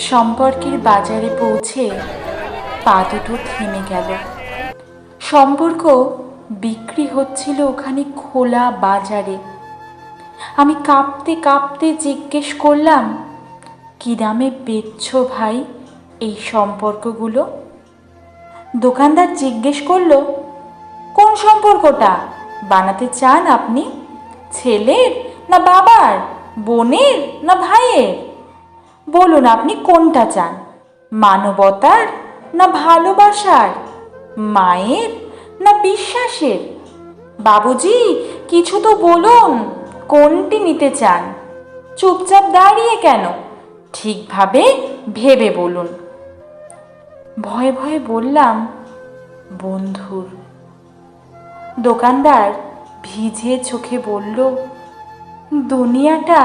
সম্পর্কের বাজারে পৌঁছে পা দুটো থেমে গেল। সম্পর্ক বিক্রি হচ্ছিল ওখানে খোলা বাজারে। আমি কাঁপতে কাঁপতে জিজ্ঞেস করলাম, কি দামে বেচছো ভাই এই সম্পর্কগুলো? দোকানদার জিজ্ঞেস করলো, কোন সম্পর্কটা বানাতে চান আপনি? ছেলের না বাবার, বোনের না ভাইয়ের? বলুন আপনি কোনটা চান, মানবতার না ভালোবাসার, মায়ের না বিশ্বাসের? বাবুজি কিছু তো বলুন, কোনটি নিতে চান? চুপচাপ দাঁড়িয়ে কেন, ঠিকভাবে ভেবে বলুন। ভয়ে ভয়ে বললাম, বন্ধুর। দোকানদার ভিজে চোখে বলল, দুনিয়াটা